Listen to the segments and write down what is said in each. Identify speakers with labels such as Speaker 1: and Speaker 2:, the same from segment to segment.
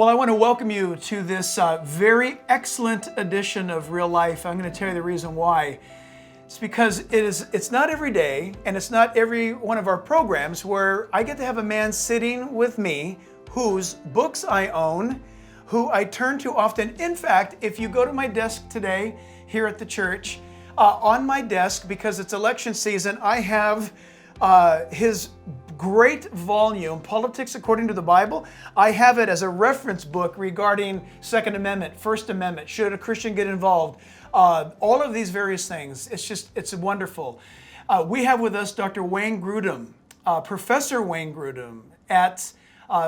Speaker 1: Well, I want to welcome you to this very excellent edition of Real Life. I'm going to tell you the reason why. It's because it's not every day, and it's not every one of our programs where I get to have a man sitting with me whose books I own, who I turn to often. In fact, if you go to my desk today here at the church, on my desk, because it's election season, I have his great volume, Politics According to the Bible. I have it as a reference book regarding Second Amendment, First Amendment, should a Christian get involved, all of these various things. It's wonderful. We have with us Dr. Wayne Grudem, Professor Wayne Grudem at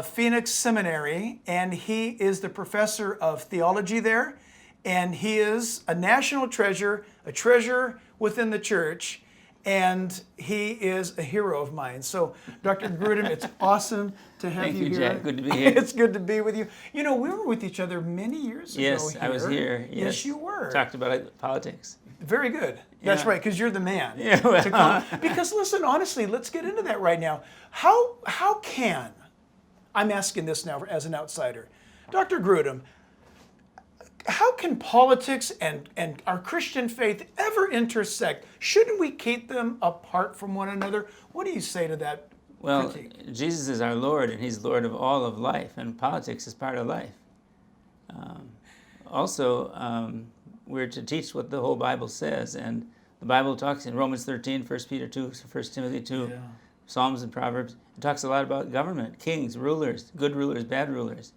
Speaker 1: Phoenix Seminary, and he is the professor of theology there, and he is a national treasure, a treasure within the church, and he is a hero of mine. So, Dr. Grudem, it's awesome to have you here.
Speaker 2: Thank you, Jack. Good to be here.
Speaker 1: It's good to be with you. You know, we were with each other many years ago.
Speaker 2: Yes, I was here.
Speaker 1: Yes, you were.
Speaker 2: Talked about politics.
Speaker 1: Very good. That's
Speaker 2: Yeah.
Speaker 1: right, because you're the man.
Speaker 2: Yeah, well.
Speaker 1: Because listen, honestly, let's get into that right now. How can, I'm asking this now as an outsider, Dr. Grudem, how can politics and our Christian faith ever intersect? Shouldn't we keep them apart from one another? What do you say to that critique?
Speaker 2: Jesus is our Lord, and He's Lord of all of life, and politics is part of life. We're to teach what the whole Bible says, and the Bible talks in Romans 13, 1 Peter 2, 1 Timothy 2, yeah. Psalms and Proverbs. It talks a lot about government, kings, rulers, good rulers, bad rulers,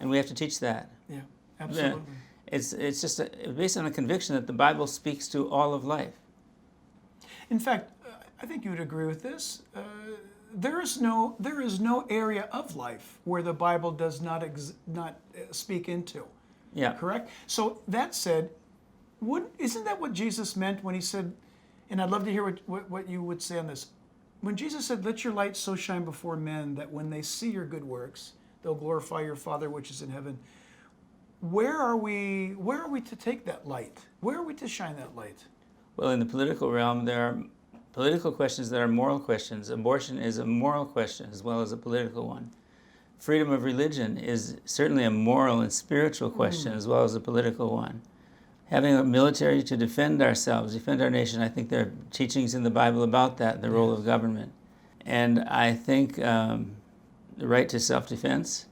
Speaker 2: and we have to teach that.
Speaker 1: Yeah, absolutely.
Speaker 2: It's just based on a conviction that the Bible speaks to all of life.
Speaker 1: In fact, I think you would agree with this. There is no area of life where the Bible does not speak into.
Speaker 2: Yeah.
Speaker 1: Correct? So that said, isn't that what Jesus meant when he said, and I'd love to hear what you would say on this, when Jesus said, "Let your light so shine before men that when they see your good works, they'll glorify your Father which is in heaven." Where are we to take that light? Where are we to shine that light?
Speaker 2: Well, in the political realm, there are political questions that are moral questions. Abortion is a moral question as well as a political one. Freedom of religion is certainly a moral and spiritual question as well as a political one. Having a military to defend ourselves, defend our nation, I think there are teachings in the Bible about that, the role of government. And I think the right to self-defense.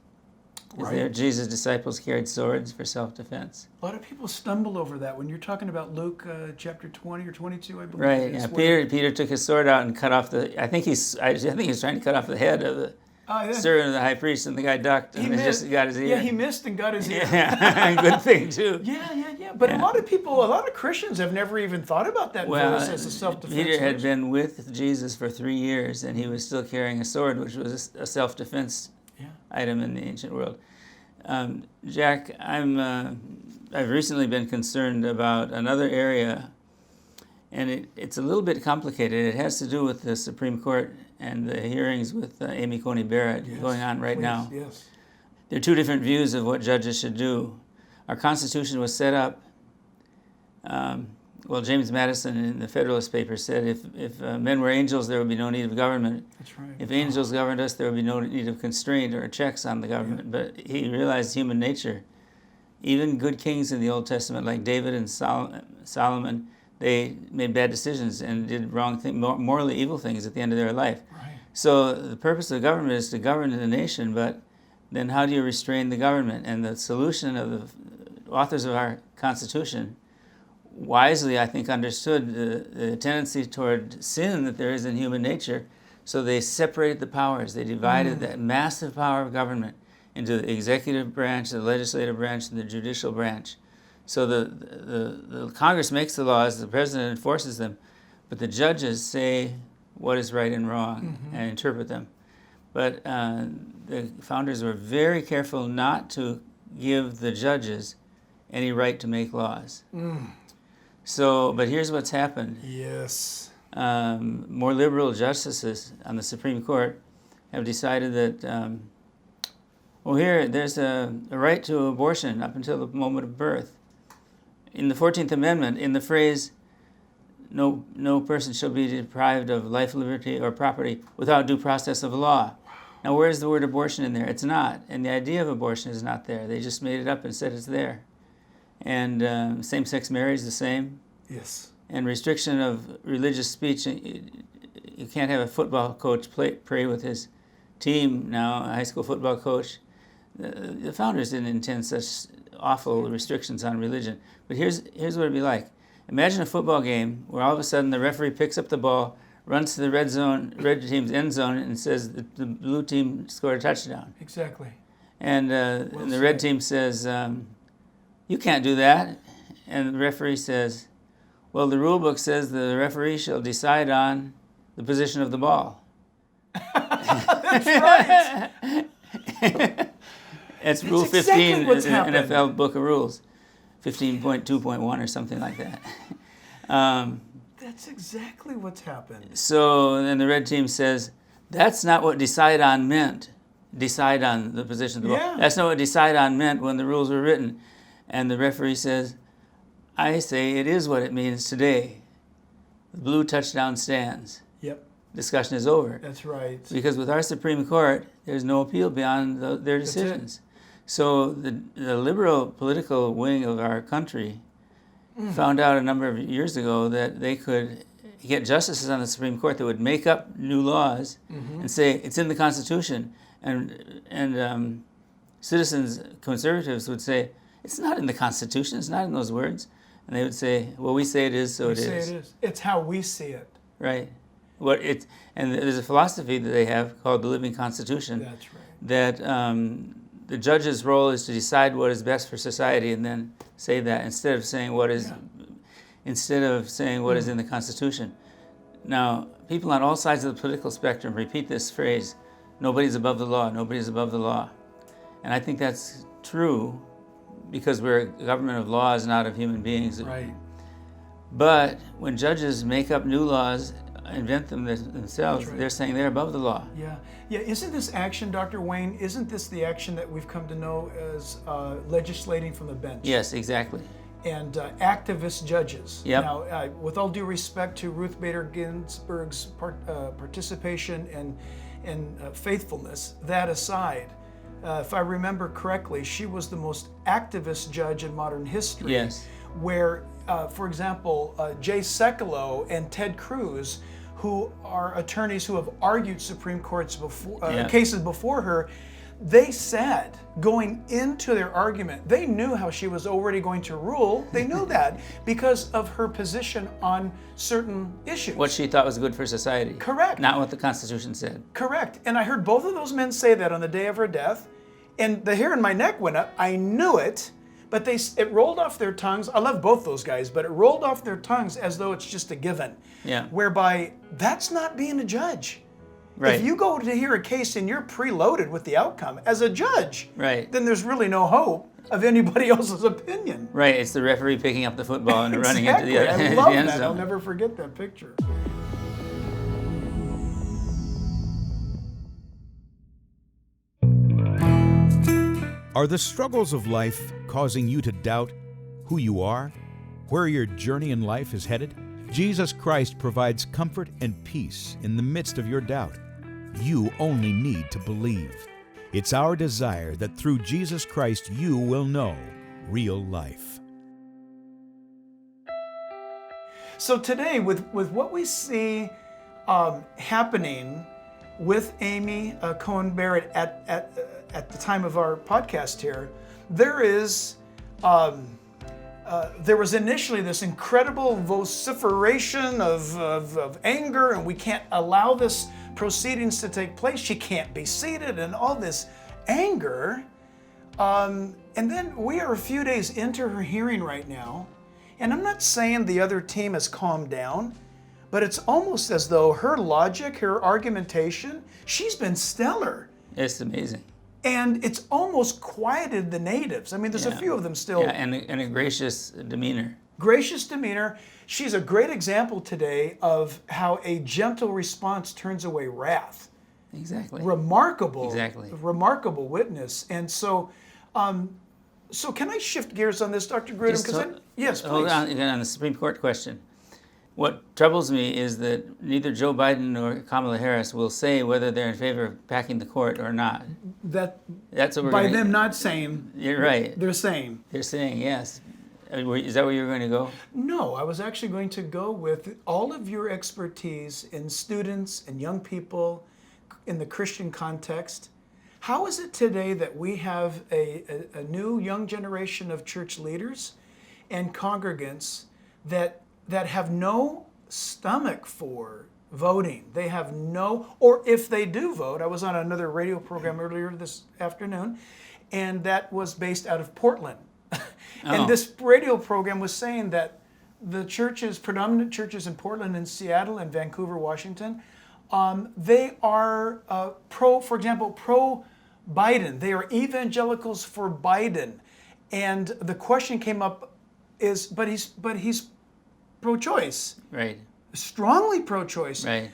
Speaker 2: Right. Jesus' disciples carried swords for self-defense.
Speaker 1: A lot of people stumble over that when you're talking about Luke chapter 20 or 22, I believe.
Speaker 2: Right. Yeah. Peter took his sword out and cut off the. I think he's trying to cut off the head of the servant of the high priest, and the guy ducked and just got his ear.
Speaker 1: Yeah, he missed and got his ear.
Speaker 2: Yeah, good thing too.
Speaker 1: Yeah. But a lot of Christians have never even thought about that verse as a self-defense.
Speaker 2: Peter had been with Jesus for 3 years, and he was still carrying a sword, which was a self-defense item in the ancient world. Jack, I've recently been concerned about another area, and it's a little bit complicated. It has to do with the Supreme Court and the hearings with Amy Coney Barrett going on right now.
Speaker 1: Yes.
Speaker 2: There are two different views of what judges should do. Our Constitution was set up. James Madison in the Federalist Papers said if men were angels, there would be no need of government.
Speaker 1: That's right.
Speaker 2: If angels governed us, there would be no need of constraint or checks on the government. Yeah. But he realized human nature. Even good kings in the Old Testament, like David and Solomon, they made bad decisions and did wrong things, morally evil things at the end of their life.
Speaker 1: Right.
Speaker 2: So the purpose of government is to govern the nation, but then how do you restrain the government? And the solution of the authors of our Constitution wisely, I think, understood the tendency toward sin that there is in human nature, so they separated the powers. They divided that massive power of government into the executive branch, the legislative branch, and the judicial branch. So the Congress makes the laws, the president enforces them, but the judges say what is right and wrong and interpret them. But the founders were very careful not to give the judges any right to make laws. But here's what's happened.
Speaker 1: Yes.
Speaker 2: More liberal justices on the Supreme Court have decided that, there's a right to abortion up until the moment of birth. In the 14th Amendment, in the phrase, no person shall be deprived of life, liberty, or property without due process of law. Now, where's the word abortion in there? It's not. And the idea of abortion is not there. They just made it up and said it's there. And same-sex marriage is the same.
Speaker 1: Yes.
Speaker 2: And restriction of religious speech. You can't have a football coach pray with his team now, a high school football coach. The founders didn't intend such awful restrictions on religion. But here's what it'd be like. Imagine a football game where all of a sudden the referee picks up the ball, runs to the red team's end zone, and says that the blue team scored a touchdown.
Speaker 1: Exactly.
Speaker 2: And the red team says, you can't do that. And the referee says, well, the rule book says the referee shall decide on the position of the ball.
Speaker 1: That's right.
Speaker 2: It's Rule 15 in the NFL Book of Rules, 15.2.1 or something like that.
Speaker 1: That's exactly what's happened.
Speaker 2: So then the red team says, that's not what decide on meant. Decide on the position of the ball.
Speaker 1: Yeah.
Speaker 2: That's not what decide on meant when the rules were written. And the referee says, I say it is what it means today. The blue touchdown stands.
Speaker 1: Yep.
Speaker 2: Discussion is over.
Speaker 1: That's right.
Speaker 2: Because with our Supreme Court, there's no appeal beyond their decisions. So the liberal political wing of our country found out a number of years ago that they could get justices on the Supreme Court that would make up new laws and say it's in the Constitution, and citizens, conservatives would say it's not in the Constitution, it's not in those words, and they would say, well, we say it is, so it is.
Speaker 1: We say it is. It's how we see it.
Speaker 2: Right. And there's a philosophy that they have called the living Constitution.
Speaker 1: That's right.
Speaker 2: That the judge's role is to decide what is best for society and then say that instead of saying what is in the Constitution. Now, people on all sides of the political spectrum repeat this phrase, nobody's above the law, nobody's above the law. And I think that's true because we're a government of laws, not of human beings.
Speaker 1: Right.
Speaker 2: But when judges make up new laws, invent them themselves,
Speaker 1: right.
Speaker 2: They're saying they're above the law.
Speaker 1: Yeah. Yeah. Isn't this action, Dr. Wayne, isn't this the action that we've come to know as legislating from the bench?
Speaker 2: Yes, exactly.
Speaker 1: And activist judges.
Speaker 2: Yep.
Speaker 1: Now, with all due respect to Ruth Bader Ginsburg's participation and faithfulness, that aside, if I remember correctly, she was the most activist judge in modern history.
Speaker 2: Yes.
Speaker 1: Where, for example, Jay Sekulow and Ted Cruz, who are attorneys who have argued Supreme Court's cases before her, they said, going into their argument, they knew how she was already going to rule. They knew that because of her position on certain issues.
Speaker 2: What she thought was good for society.
Speaker 1: Correct.
Speaker 2: Not what the Constitution said.
Speaker 1: Correct. And I heard both of those men say that on the day of her death, and the hair in my neck went up. I knew it, but it rolled off their tongues. I love both those guys, but it rolled off their tongues as though it's just a given.
Speaker 2: Yeah.
Speaker 1: Whereby that's not being a judge.
Speaker 2: Right.
Speaker 1: If you go to hear a case and you're preloaded with the outcome as a judge,
Speaker 2: right,
Speaker 1: then there's really no hope of anybody else's opinion.
Speaker 2: Right. It's the referee picking up the football and running into the
Speaker 1: I
Speaker 2: end
Speaker 1: love
Speaker 2: zone.
Speaker 1: that. I'll never forget that picture.
Speaker 3: Are the struggles of life causing you to doubt who you are, where your journey in life is headed? Jesus Christ provides comfort and peace in the midst of your doubt. You only need to believe. It's our desire that through Jesus Christ you will know real life.
Speaker 1: So today, with what we see happening with Amy Cohen Barrett at the time of our podcast here, there was initially this incredible vociferation of anger, and we can't allow this proceedings to take place. She can't be seated, and all this anger. And then we are a few days into her hearing right now, and I'm not saying the other team has calmed down, but it's almost as though her logic, her argumentation, she's been stellar.
Speaker 2: It's amazing.
Speaker 1: And it's almost quieted the natives. I mean, there's a few of them still.
Speaker 2: Yeah, and a gracious demeanor.
Speaker 1: Gracious demeanor. She's a great example today of how a gentle response turns away wrath.
Speaker 2: Exactly.
Speaker 1: Remarkable.
Speaker 2: Exactly.
Speaker 1: Remarkable witness. And so, so can I shift gears on this, Dr. Grudem?
Speaker 2: Yes,
Speaker 1: Yes, please.
Speaker 2: Hold on again on the Supreme Court question. What troubles me is that neither Joe Biden nor Kamala Harris will say whether they're in favor of packing the court or not. That's what we're
Speaker 1: By
Speaker 2: gonna,
Speaker 1: them not saying.
Speaker 2: You're right.
Speaker 1: They're saying.
Speaker 2: They're saying yes. Is that where you were going to go?
Speaker 1: No, I was actually going to go with all of your expertise in students and young people in the Christian context. How is it today that we have a new young generation of church leaders and congregants that have no stomach for voting? They have no, or if they do vote, I was on another radio program earlier this afternoon, and that was based out of Portland. And this radio program was saying that the churches, predominant churches in Portland and Seattle and Vancouver, Washington, they are for example, pro-Biden. They are evangelicals for Biden. And the question came up is, but he's pro-choice.
Speaker 2: Right.
Speaker 1: Strongly pro-choice.
Speaker 2: Right.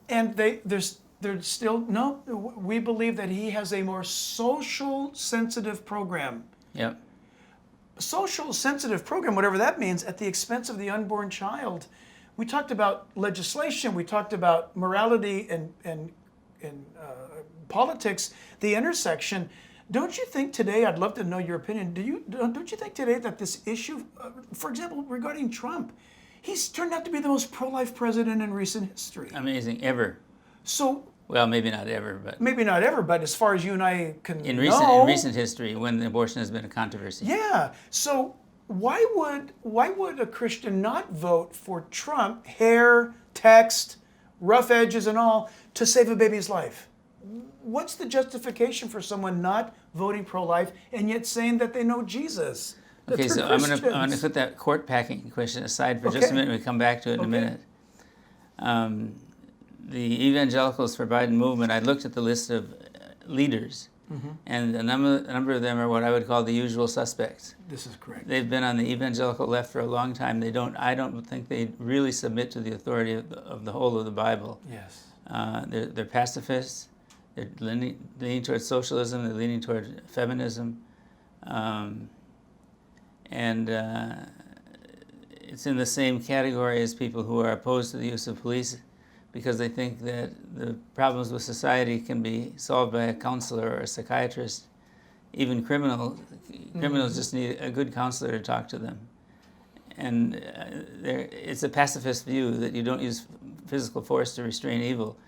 Speaker 1: And they're still, no, we believe that he has a more social sensitive program.
Speaker 2: Yep.
Speaker 1: Social sensitive program, whatever that means, at the expense of the unborn child. We talked about legislation, we talked about morality and politics, the intersection. Don't you think today, I'd love to know your opinion, don't you think today that this issue, for example, regarding Trump, he's turned out to be the most pro-life president in recent history.
Speaker 2: Amazing, ever.
Speaker 1: So,
Speaker 2: well, maybe not ever, but
Speaker 1: maybe not ever, but as far as you and I can
Speaker 2: in
Speaker 1: know,
Speaker 2: recent history, when abortion has been a controversy.
Speaker 1: Yeah. So why would a Christian not vote for Trump, hair, text, rough edges and all, to save a baby's life? What's the justification for someone not voting pro-life and yet saying that they know Jesus?
Speaker 2: Okay, so I'm gonna put that court packing question aside for just a minute. We come back to it in a minute. The Evangelicals for Biden movement, I looked at the list of leaders, and a number of them are what I would call the usual suspects.
Speaker 1: This is correct.
Speaker 2: They've been on the evangelical left for a long time. I don't think they really submit to the authority of the whole of the Bible.
Speaker 1: Yes.
Speaker 2: They're pacifists. They're leaning towards socialism. They're leaning toward feminism, and it's in the same category as people who are opposed to the use of police, because they think that the problems with society can be solved by a counselor or a psychiatrist. Even criminals just need a good counselor to talk to them. And it's a pacifist view that you don't use physical force to restrain evil.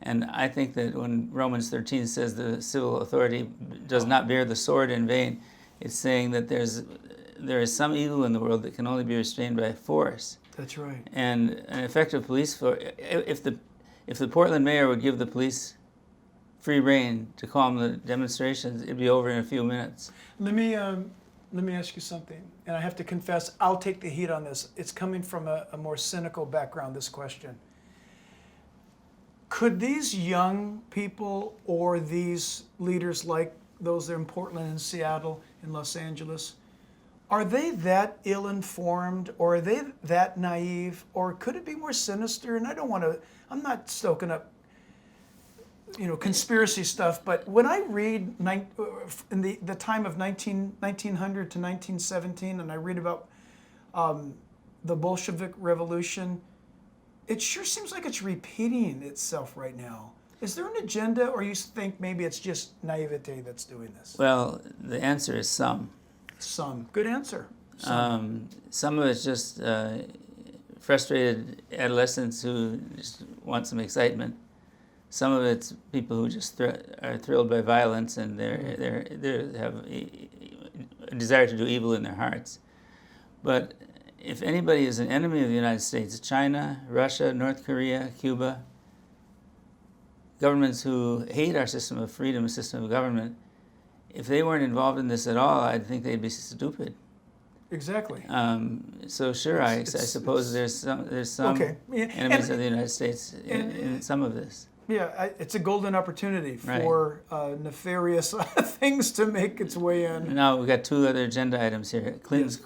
Speaker 2: And I think that when Romans 13 says the civil authority does not bear the sword in vain, it's saying that there is some evil in the world that can only be restrained by force.
Speaker 1: That's right.
Speaker 2: And an effective police force, if the Portland mayor would give the police free rein to calm the demonstrations, it'd be over in a few minutes.
Speaker 1: Let me ask you something, and I have to confess, I'll take the heat on this. It's coming from a more cynical background, this question. Could these young people or these leaders like those that are in Portland and Seattle and Los Angeles, are they that ill-informed, or are they that naive, or could it be more sinister? And I'm not stoking up, conspiracy stuff, but when I read in the time of 1900 to 1917, and I read about the Bolshevik Revolution, it sure seems like it's repeating itself right now. Is there an agenda, or you think maybe it's just naivete that's doing this?
Speaker 2: Well, the answer is some.
Speaker 1: Some. Good answer.
Speaker 2: Some of it's just frustrated adolescents who just want some excitement. Some of it's people who just are thrilled by violence, and they have a desire to do evil in their hearts. But if anybody is an enemy of the United States, China, Russia, North Korea, Cuba, governments who hate our system of freedom, system of government, if they weren't involved in this at all, I'd think they'd be stupid.
Speaker 1: Exactly.
Speaker 2: So sure, I suppose there's some
Speaker 1: okay.
Speaker 2: enemies of the United States in some of this.
Speaker 1: Yeah, it's a golden opportunity for nefarious things to make its way in.
Speaker 2: Now we've got two other agenda items here. Clinton's,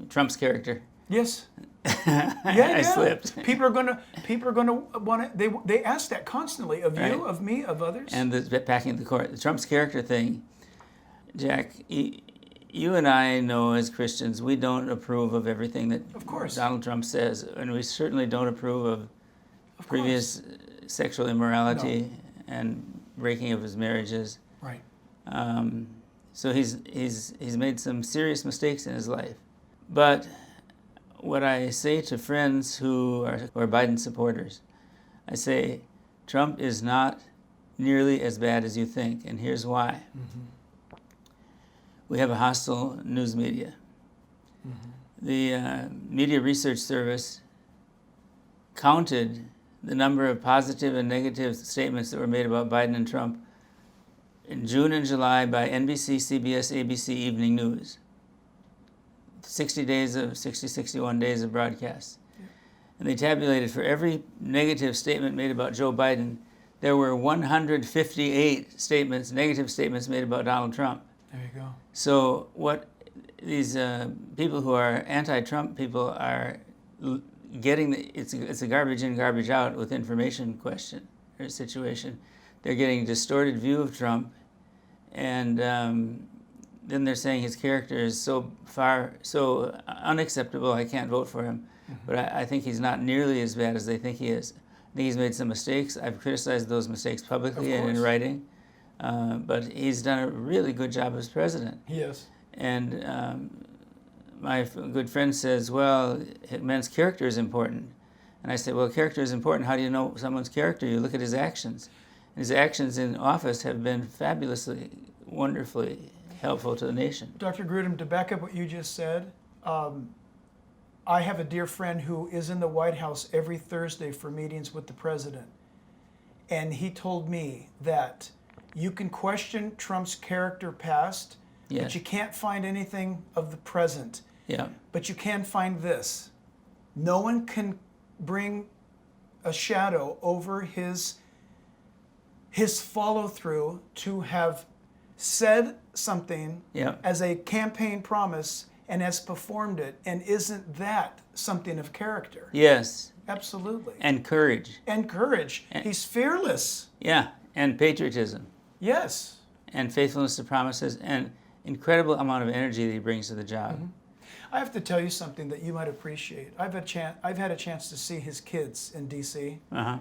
Speaker 2: Trump's character.
Speaker 1: Yes.
Speaker 2: I slipped.
Speaker 1: People are gonna want to. They ask that constantly of you, of me, of others.
Speaker 2: And the packing the court. The Trump's character thing, Jack. you and I know as Christians, we don't approve of everything that
Speaker 1: Of course.
Speaker 2: Donald Trump says, and we certainly don't approve of previous sexual immorality and breaking of his marriages.
Speaker 1: Right.
Speaker 2: So he's made some serious mistakes in his life. But what I say to friends who are Biden supporters, I say, Trump is not nearly as bad as you think, and here's why. Mm-hmm. We have a hostile news media. Mm-hmm. The Media Research Service counted the number of positive and negative statements that were made about Biden and Trump in June and July by NBC, CBS, ABC Evening News. 61 days of broadcasts. Yeah. And they tabulated for every negative statement made about Joe Biden, there were 158 negative statements made about Donald Trump.
Speaker 1: There you go.
Speaker 2: So what these people who are anti-Trump people are getting, it's a garbage in, garbage out with information question or situation. They're getting a distorted view of Trump, and then they're saying his character is so unacceptable, I can't vote for him. Mm-hmm. But I think he's not nearly as bad as they think he is. I think he's made some mistakes. I've criticized those mistakes publicly and in writing. But he's done a really good job as president.
Speaker 1: He is.
Speaker 2: And my good friend says, well, man's character is important. And I say, well, character is important. How do you know someone's character? You look at his actions. And his actions in office have been fabulously, wonderfully helpful to the nation.
Speaker 1: Dr. Grudem, to back up what you just said, I have a dear friend who is in the White House every Thursday for meetings with the president. And he told me that you can question Trump's character past,
Speaker 2: yes,
Speaker 1: but you can't find anything of the present.
Speaker 2: Yeah.
Speaker 1: But you can find this. No one can bring a shadow over his follow-through to have said something as a campaign promise and has performed it, and isn't that something of character?
Speaker 2: Yes.
Speaker 1: Absolutely.
Speaker 2: And courage.
Speaker 1: And courage. He's fearless.
Speaker 2: Yeah, and patriotism.
Speaker 1: Yes.
Speaker 2: And faithfulness to promises, and incredible amount of energy that he brings to the job.
Speaker 1: Mm-hmm. I have to tell you something that you might appreciate. I've had a chance to see his kids in D.C.
Speaker 2: Uh-huh.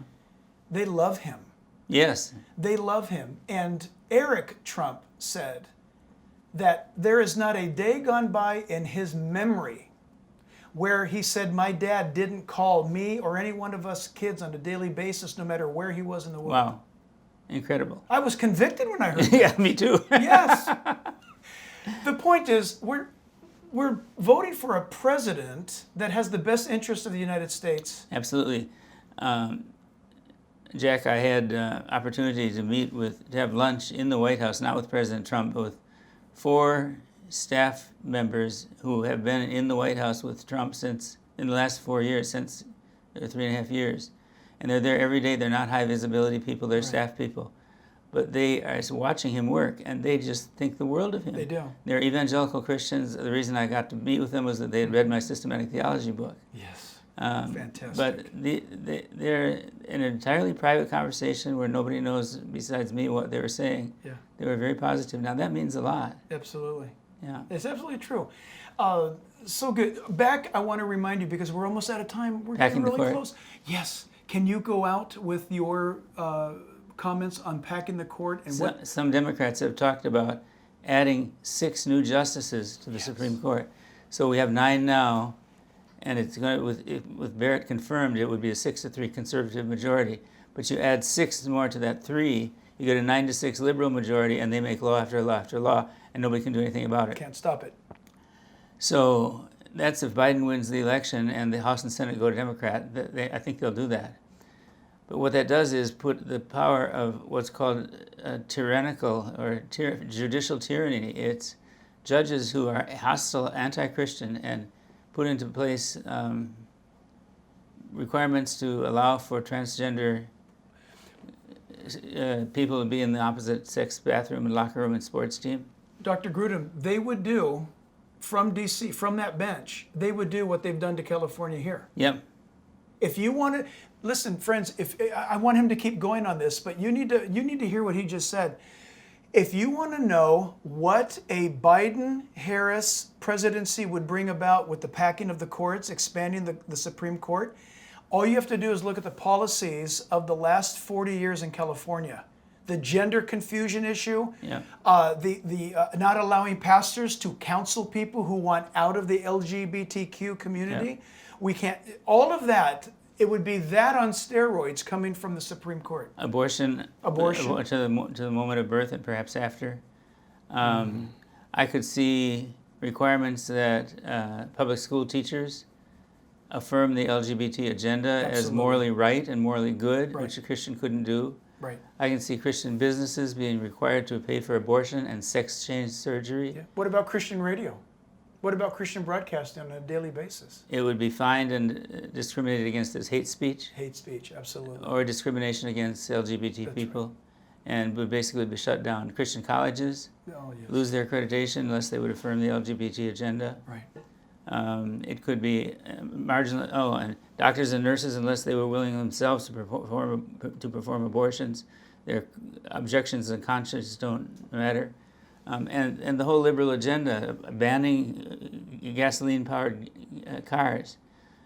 Speaker 1: They love him.
Speaker 2: Yes.
Speaker 1: They love him. And Eric Trump said that there is not a day gone by in his memory where he said, my dad didn't call me or any one of us kids on a daily basis, no matter where he was in the world.
Speaker 2: Wow. Incredible.
Speaker 1: I was convicted when I heard that.
Speaker 2: Yeah, me too.
Speaker 1: Yes. The point is, we're voting for a president that has the best interest of the United States.
Speaker 2: Absolutely. Jack, I had opportunity to have lunch in the White House, not with President Trump, but with 4 staff members who have been in the White House with Trump in the last 4 years, since 3.5 years. And they're there every day. They're not high visibility people, they're staff people. But they are watching him work, and they just think the world of him.
Speaker 1: They do.
Speaker 2: They're evangelical Christians. The reason I got to meet with them was that they had read my systematic theology book.
Speaker 1: Yes.
Speaker 2: Fantastic. But they're in an entirely private conversation where nobody knows besides me what they were saying.
Speaker 1: Yeah.
Speaker 2: They were very positive. Now that means a lot.
Speaker 1: Absolutely.
Speaker 2: Yeah.
Speaker 1: It's absolutely true. So good. I want to remind you, because we're almost out of time. We're
Speaker 2: Packing
Speaker 1: getting
Speaker 2: the
Speaker 1: really
Speaker 2: court.
Speaker 1: close. Yes. Can you go out with your comments on packing the court and what?
Speaker 2: Some Democrats have talked about adding 6 new justices to the Supreme Court. So we have 9 now. And it's going to, with Barrett confirmed, it would be a 6-3 conservative majority. But you add 6 more to that 3, you get a 9-6 liberal majority, and they make law after law after law, and nobody can do anything about it.
Speaker 1: Can't stop it.
Speaker 2: So that's if Biden wins the election and the House and Senate go to Democrat. I think they'll do that. But what that does is put the power of what's called tyrannical or judicial tyranny. It's judges who are hostile, anti-Christian, and put into place requirements to allow for transgender people to be in the opposite sex bathroom and locker room and sports team.
Speaker 1: Dr. Grudem, they would do, from D.C., from that bench, they would do what they've done to California here.
Speaker 2: Yep.
Speaker 1: If you want to, listen, friends, I want him to keep going on this, but you need to hear what he just said. If you want to know what a Biden-Harris presidency would bring about with the packing of the courts, expanding the Supreme Court, all you have to do is look at the policies of the last 40 years in California. The gender confusion issue, the not allowing pastors to counsel people who want out of the LGBTQ community. We can't, all of that, it would be that on steroids coming from the Supreme Court.
Speaker 2: Abortion to the moment of birth and perhaps after. I could see requirements that public school teachers affirm the LGBT agenda as morally right and morally good, which a Christian couldn't do.
Speaker 1: Right.
Speaker 2: I can see Christian businesses being required to pay for abortion and sex change surgery.
Speaker 1: Yeah. What about Christian radio? What about Christian broadcasting on a daily basis?
Speaker 2: It would be fined and discriminated against as hate speech.
Speaker 1: Hate speech, absolutely.
Speaker 2: Or discrimination against LGBT people. And would basically be shut down. Christian colleges lose their accreditation unless they would affirm the LGBT agenda.
Speaker 1: Right.
Speaker 2: It could be marginal. Oh, and doctors and nurses, unless they were willing themselves to perform abortions, their objections and conscience don't matter. And the whole liberal agenda, banning gasoline-powered cars.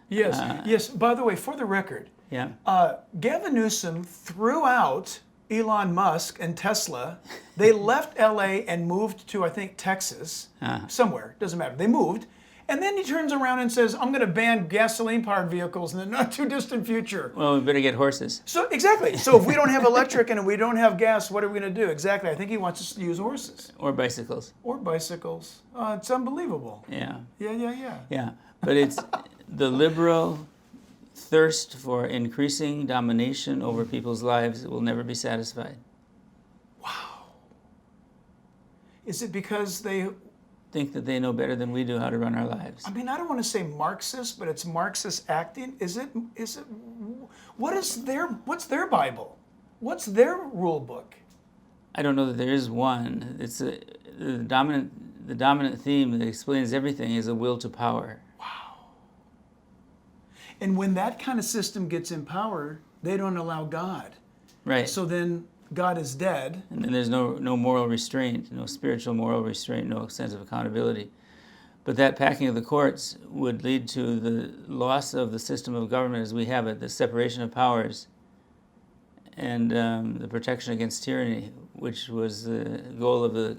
Speaker 1: Yes, yes. By the way, for the record, Gavin Newsom threw out Elon Musk and Tesla. They left LA and moved to, I think, Texas, somewhere, doesn't matter. They moved. And then he turns around and says, I'm going to ban gasoline-powered vehicles in the not-too-distant future.
Speaker 2: Well, we better get horses.
Speaker 1: So, exactly. So if we don't have electric and we don't have gas, what are we going to do? Exactly. I think he wants us to use horses.
Speaker 2: Or bicycles.
Speaker 1: Or bicycles. It's unbelievable.
Speaker 2: Yeah.
Speaker 1: Yeah.
Speaker 2: But it's the liberal thirst for increasing domination over people's lives will never be satisfied.
Speaker 1: Wow. Is it because they
Speaker 2: think that they know better than we do how to run our lives?
Speaker 1: I mean, I don't want to say Marxist, but it's Marxist acting. Is it what's their Bible? What's their rule book?
Speaker 2: I don't know that there is one. It's the dominant theme that explains everything is a will to power.
Speaker 1: Wow. And when that kind of system gets in power, they don't allow God.
Speaker 2: Right.
Speaker 1: So then God is dead.
Speaker 2: And then there's no moral restraint, no spiritual moral restraint, no sense of accountability. But that packing of the courts would lead to the loss of the system of government as we have it, the separation of powers, and the protection against tyranny, which was the goal of the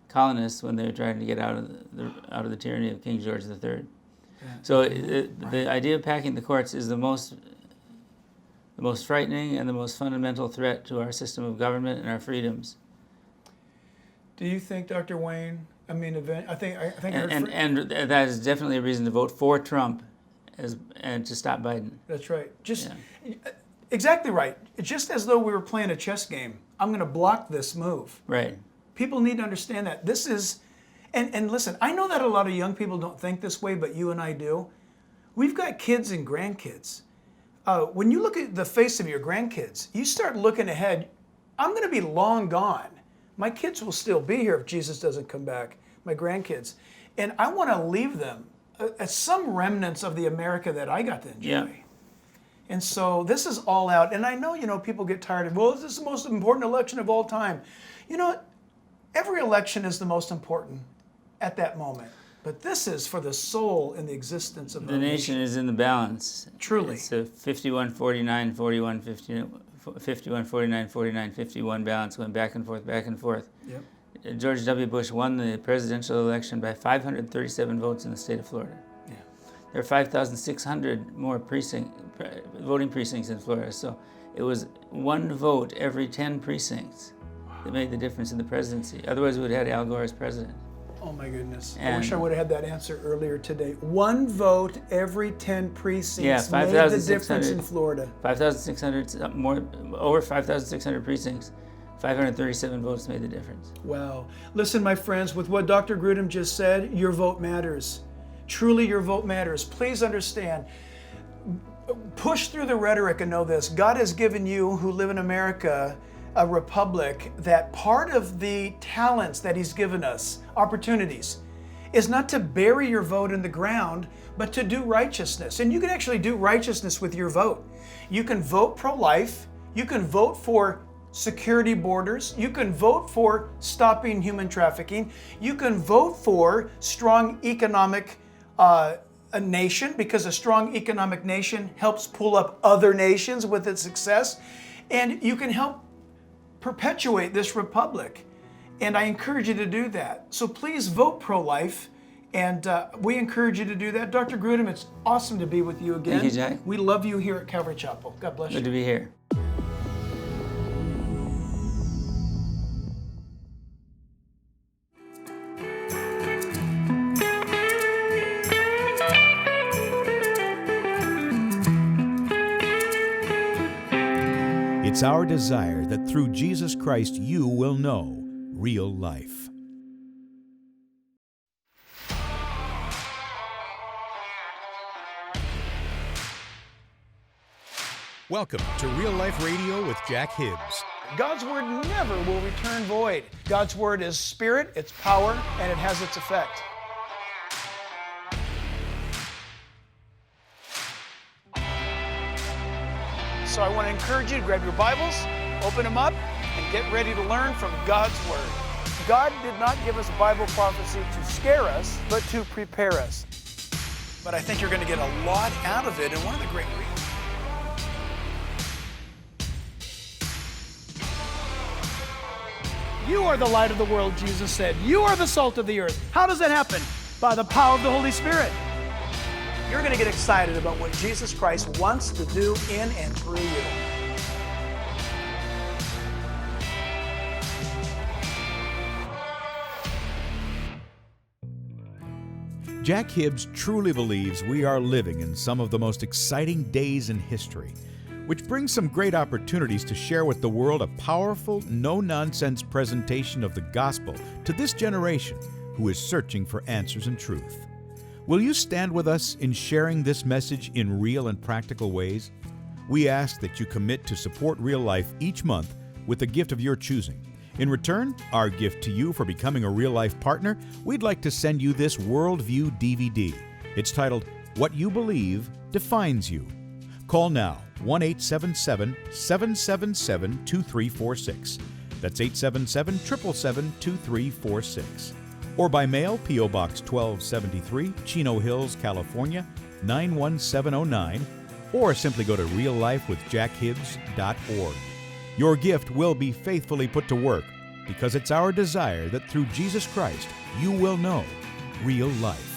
Speaker 2: colonists when they were trying to get out of the tyranny of King George III. Yeah. So the idea of packing the courts is the most frightening and the most fundamental threat to our system of government and our freedoms.
Speaker 1: Do you think, Dr. Wayne? I mean, I think
Speaker 2: and that is definitely a reason to vote for Trump, and to stop Biden.
Speaker 1: That's right. Exactly right. It's just as though we were playing a chess game. I'm going to block this move.
Speaker 2: Right.
Speaker 1: People need to understand that this is, and listen. I know that a lot of young people don't think this way, but you and I do. We've got kids and grandkids. When you look at the face of your grandkids, you start looking ahead. I'm going to be long gone. My kids will still be here if Jesus doesn't come back, my grandkids. And I want to leave them some remnants of the America that I got to enjoy.
Speaker 2: Yeah.
Speaker 1: And so this is all out. And I know, people get tired of, well, this is the most important election of all time. Every election is the most important at that moment. But this is for the soul and the existence of
Speaker 2: the nation. Is in the balance.
Speaker 1: Truly.
Speaker 2: It's a 51-49, 51-49, 49-51 balance, going back and forth, back and forth.
Speaker 1: Yep.
Speaker 2: George W. Bush won the presidential election by 537 votes in the state of Florida.
Speaker 1: Yeah.
Speaker 2: There are 5,600 more voting precincts in Florida, so it was one vote every 10 precincts that made the difference in the presidency. Otherwise, we would have had Al Gore as president.
Speaker 1: Oh my goodness. I wish I would have had that answer earlier today. One vote every 10 precincts made the difference in Florida.
Speaker 2: 5,600 more, over 5,600 precincts, 537 votes made the difference.
Speaker 1: Wow. Listen, my friends, with what Dr. Grudem just said, your vote matters. Truly, your vote matters. Please understand. Push through the rhetoric and know this. God has given you, who live in America, a republic, that part of the talents that He's given us, opportunities, is not to bury your vote in the ground, but to do righteousness. And you can actually do righteousness with your vote. You can vote pro-life. You can vote for security borders. You can vote for stopping human trafficking. You can vote for strong economic a nation, because a strong economic nation helps pull up other nations with its success. And you can help perpetuate this republic. And I encourage you to do that. So please vote pro-life. And we encourage you to do that. Dr. Grudem, it's awesome to be with you again.
Speaker 2: Thank you, Jack.
Speaker 1: We love you here at Calvary Chapel. God bless you.
Speaker 2: Good to be here.
Speaker 3: It's our desire that through Jesus Christ you will know real life. Welcome to Real Life Radio with Jack Hibbs.
Speaker 1: God's word never will return void. God's word is spirit, it's power, and it has its effect. So I want to encourage you to grab your Bibles, open them up, and get ready to learn from God's word. God did not give us Bible prophecy to scare us, but to prepare us. But I think you're going to get a lot out of it, and one of the great reasons. You are the light of the world, Jesus said. You are the salt of the earth. How does that happen? By the power of the Holy Spirit. You're going to get excited about what Jesus Christ wants to do in and through you.
Speaker 3: Jack Hibbs truly believes we are living in some of the most exciting days in history, which brings some great opportunities to share with the world a powerful, no-nonsense presentation of the gospel to this generation who is searching for answers and truth. Will you stand with us in sharing this message in real and practical ways? We ask that you commit to support Real Life each month with a gift of your choosing. In return, our gift to you for becoming a Real Life partner, we'd like to send you this Worldview DVD. It's titled, What You Believe Defines You. Call now, 1-877-777-2346. That's 877-777-2346. Or by mail, P.O. Box 1273, Chino Hills, California, 91709, or simply go to reallifewithjackhibbs.org. Your gift will be faithfully put to work because it's our desire that through Jesus Christ you will know real life.